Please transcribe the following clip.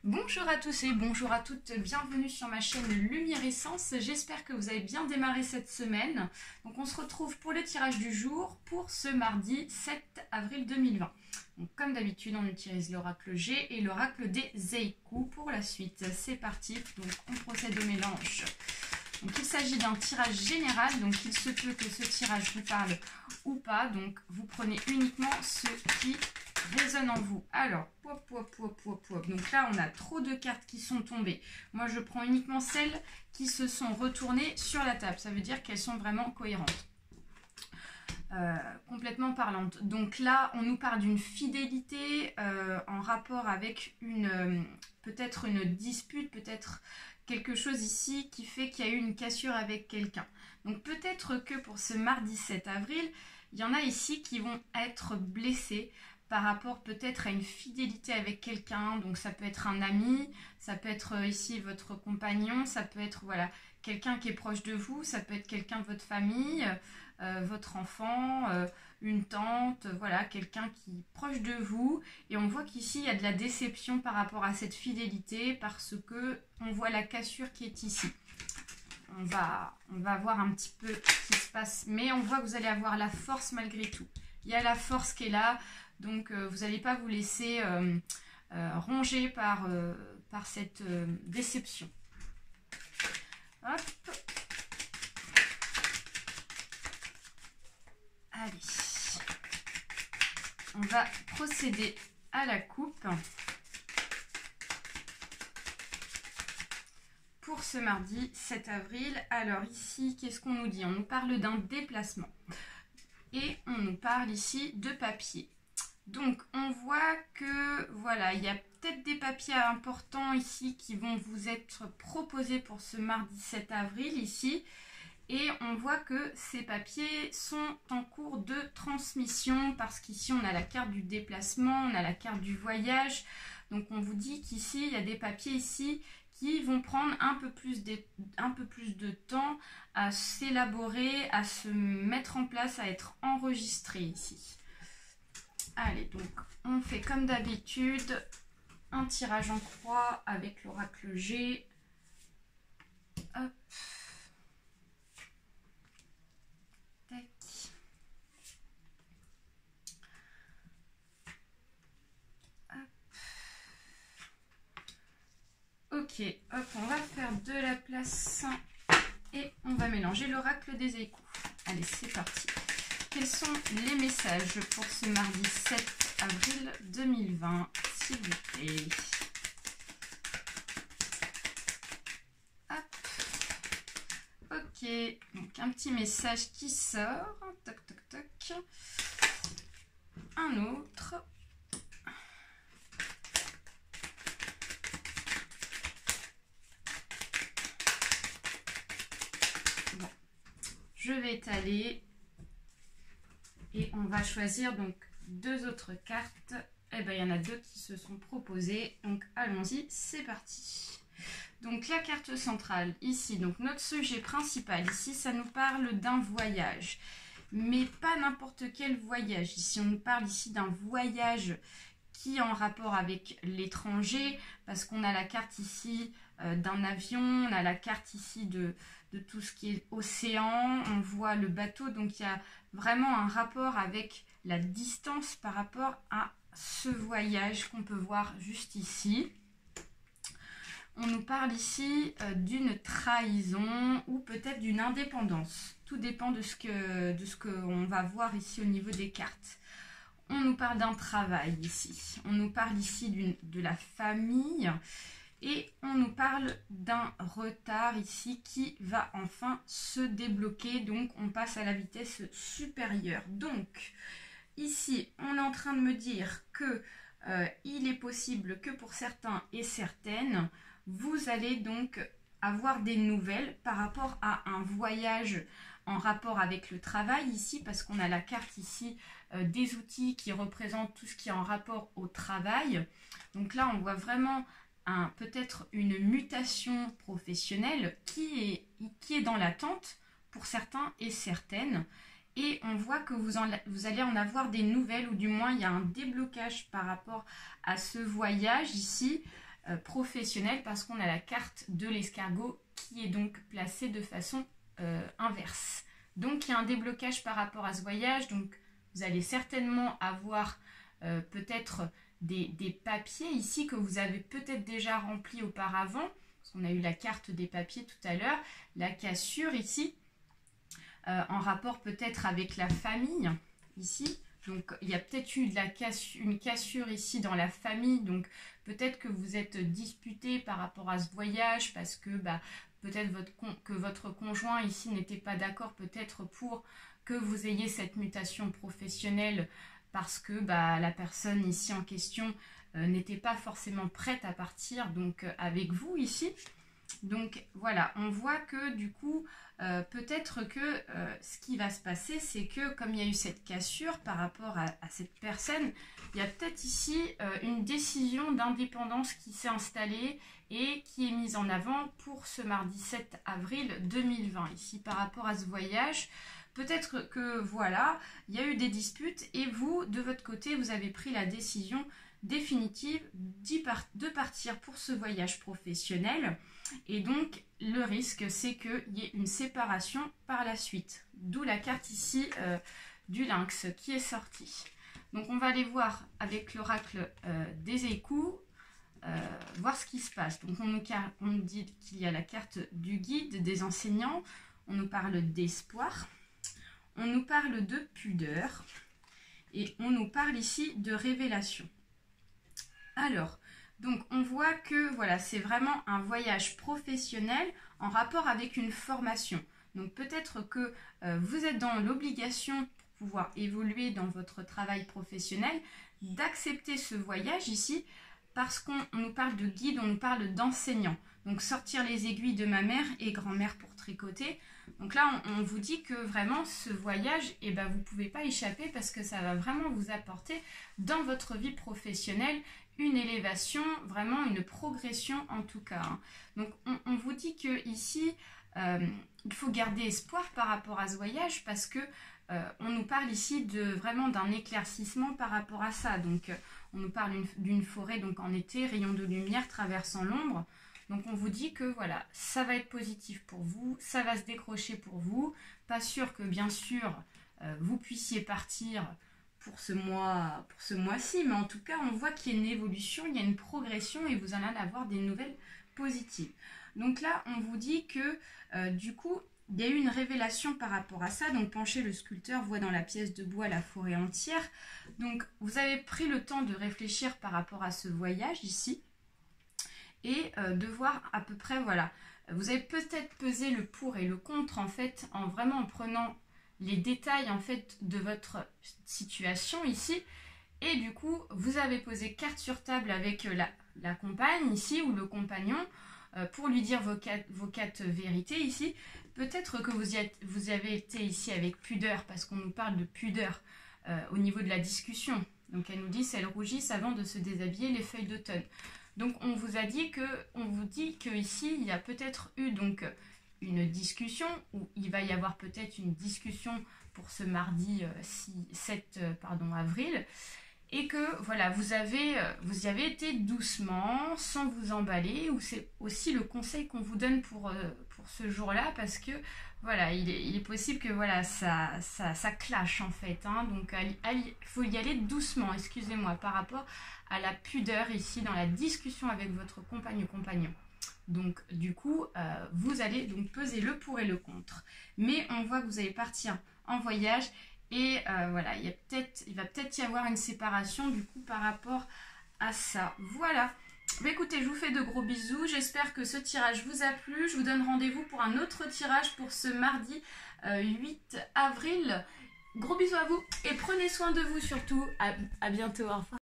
Bonjour à tous et bonjour à toutes, bienvenue sur ma chaîne Lumière Essence. J'espère que vous avez bien démarré cette semaine. Donc on se retrouve pour le tirage du jour pour ce mardi 7 avril 2020. Donc comme d'habitude, on utilise l'oracle G et l'oracle des Zeiku pour la suite. C'est parti, donc on procède au mélange. Donc il s'agit d'un tirage général, donc il se peut que ce tirage vous parle ou pas. Donc vous prenez uniquement ce qui résonne en vous. Alors, donc là on a trop de cartes qui sont tombées. Moi je prends uniquement celles qui se sont retournées sur la table. Ça veut dire qu'elles sont vraiment cohérentes. Complètement parlantes. Donc là on nous parle d'une fidélité en rapport avec peut-être une dispute, peut-être quelque chose ici qui fait qu'il y a eu une cassure avec quelqu'un. Donc peut-être que pour ce mardi 7 avril, il y en a ici qui vont être blessés par rapport peut-être à une fidélité avec quelqu'un. Donc ça peut être un ami, ça peut être ici votre compagnon, ça peut être voilà quelqu'un qui est proche de vous, ça peut être quelqu'un de votre famille, votre enfant, une tante, voilà, quelqu'un qui est proche de vous. Et on voit qu'ici il y a de la déception par rapport à cette fidélité parce que on voit la cassure qui est ici. On va voir un petit peu ce qui se passe, mais on voit que vous allez avoir la force malgré tout. Il y a la force qui est là, donc vous n'allez pas vous laisser ronger par cette déception. Hop. Allez, on va procéder à la coupe pour ce mardi 7 avril. Alors ici, qu'est-ce qu'on nous dit? On nous parle d'un déplacement et on nous parle ici de papier. Donc on voit que voilà, il y a peut-être des papiers importants ici qui vont vous être proposés pour ce mardi 7 avril ici. Et on voit que ces papiers sont en cours de transmission parce qu'ici on a la carte du déplacement, on a la carte du voyage. Donc on vous dit qu'ici il y a des papiers ici qui vont prendre un peu plus de temps à s'élaborer, à se mettre en place, à être enregistrés ici. Allez, donc on fait comme d'habitude un tirage en croix avec l'oracle G. Hop. Tac. Hop. Ok, hop, on va faire de la place et on va mélanger l'oracle des Zeiku. Allez, c'est parti. Quels sont les messages pour ce mardi 7 avril 2020, s'il vous plaît? Hop. Ok, donc un petit message qui sort. Toc, toc, toc. Un autre. Bon, je vais étaler. Et on va choisir donc deux autres cartes. Eh bien, il y en a deux qui se sont proposées. Donc, allons-y, c'est parti. Donc, la carte centrale, ici, donc notre sujet principal, ici, ça nous parle d'un voyage. Mais pas n'importe quel voyage. Ici, on nous parle ici d'un voyage qui est en rapport avec l'étranger. Parce qu'on a la carte ici d'un avion. On a la carte ici de tout ce qui est océan. On voit le bateau. Donc, il y a vraiment un rapport avec la distance par rapport à ce voyage qu'on peut voir juste ici. On nous parle ici d'une trahison ou peut-être d'une indépendance. Tout dépend de ce qu'on va voir ici au niveau des cartes. On nous parle d'un travail ici. On nous parle ici de la famille. Et on nous parle d'un retard ici qui va enfin se débloquer. Donc, on passe à la vitesse supérieure. Donc, ici, on est en train de me dire que il est possible que pour certains et certaines, vous allez donc avoir des nouvelles par rapport à un voyage en rapport avec le travail ici. Parce qu'on a la carte ici des outils qui représentent tout ce qui est en rapport au travail. Donc là, on voit vraiment peut-être une mutation professionnelle qui est dans l'attente pour certains et certaines. Et on voit que vous allez en avoir des nouvelles, ou du moins il y a un déblocage par rapport à ce voyage ici. professionnel parce qu'on a la carte de l'escargot qui est donc placée de façon inverse. Donc il y a un déblocage par rapport à ce voyage, donc vous allez certainement avoir peut-être des papiers ici que vous avez peut-être déjà remplis auparavant, parce qu'on a eu la carte des papiers tout à l'heure, la cassure ici, en rapport peut-être avec la famille ici. Donc, il y a peut-être eu une cassure ici dans la famille. Donc, peut-être que vous êtes disputé par rapport à ce voyage parce que peut-être que votre conjoint ici n'était pas d'accord peut-être pour que vous ayez cette mutation professionnelle parce que la personne ici en question n'était pas forcément prête à partir donc avec vous ici. Donc voilà, on voit que du coup, peut-être que ce qui va se passer, c'est que comme il y a eu cette cassure par rapport à cette personne, il y a peut-être ici une décision d'indépendance qui s'est installée et qui est mise en avant pour ce mardi 7 avril 2020. Ici, par rapport à ce voyage, peut-être que voilà, il y a eu des disputes et vous, de votre côté, vous avez pris la décision définitive de partir pour ce voyage professionnel. Et donc, le risque, c'est qu'il y ait une séparation par la suite. D'où la carte ici du lynx qui est sortie. Donc, on va aller voir avec l'oracle des échous, voir ce qui se passe. Donc, on nous dit qu'il y a la carte du guide, des enseignants. On nous parle d'espoir. On nous parle de pudeur. Et on nous parle ici de révélation. Alors, donc on voit que voilà, c'est vraiment un voyage professionnel en rapport avec une formation. Donc peut-être que vous êtes dans l'obligation pour pouvoir évoluer dans votre travail professionnel d'accepter ce voyage ici parce qu'on nous parle de guide, on nous parle d'enseignant. Donc sortir les aiguilles de ma mère et grand-mère pour tricoter. Donc là, on vous dit que vraiment ce voyage, vous ne pouvez pas échapper parce que ça va vraiment vous apporter dans votre vie professionnelle une élévation, vraiment une progression en tout cas. Hein. Donc on vous dit que ici, il faut garder espoir par rapport à ce voyage parce que on nous parle ici vraiment d'un éclaircissement par rapport à ça. Donc on nous parle d'une forêt donc en été, rayon de lumière traversant l'ombre. Donc on vous dit que voilà, ça va être positif pour vous, ça va se décrocher pour vous. Pas sûr que bien sûr vous puissiez partir pour ce mois-ci, mais en tout cas on voit qu'il y a une évolution, il y a une progression et vous allez avoir des nouvelles positives. Donc là on vous dit que du coup il y a eu une révélation par rapport à ça. Donc Penché le sculpteur voit dans la pièce de bois la forêt entière. Donc vous avez pris le temps de réfléchir par rapport à ce voyage ici et de voir à peu près, voilà, vous avez peut-être pesé le pour et le contre en fait, en prenant les détails en fait de votre situation ici, et du coup vous avez posé carte sur table avec la compagne ici ou le compagnon pour lui dire vos quatre vérités ici. Peut-être que vous avez été ici avec pudeur parce qu'on nous parle de pudeur au niveau de la discussion. Donc elle nous dit celles rougissent avant de se déshabiller les feuilles d'automne. Donc on vous dit que ici il y a peut-être eu donc une discussion, ou il va y avoir peut-être une discussion pour ce mardi 7 avril, et que voilà, vous y avez été doucement, sans vous emballer, ou c'est aussi le conseil qu'on vous donne pour ce jour-là, parce que voilà, il est possible que voilà, ça clash en fait, hein, donc il faut y aller doucement, excusez-moi, par rapport à la pudeur ici dans la discussion avec votre compagne ou compagnon. Donc du coup, vous allez donc peser le pour et le contre. Mais on voit que vous allez partir en voyage et voilà, il va peut-être y avoir une séparation du coup par rapport à ça. Voilà. Bah, écoutez, je vous fais de gros bisous. J'espère que ce tirage vous a plu. Je vous donne rendez-vous pour un autre tirage pour ce mardi 8 avril. Gros bisous à vous et prenez soin de vous surtout. À bientôt. Au revoir.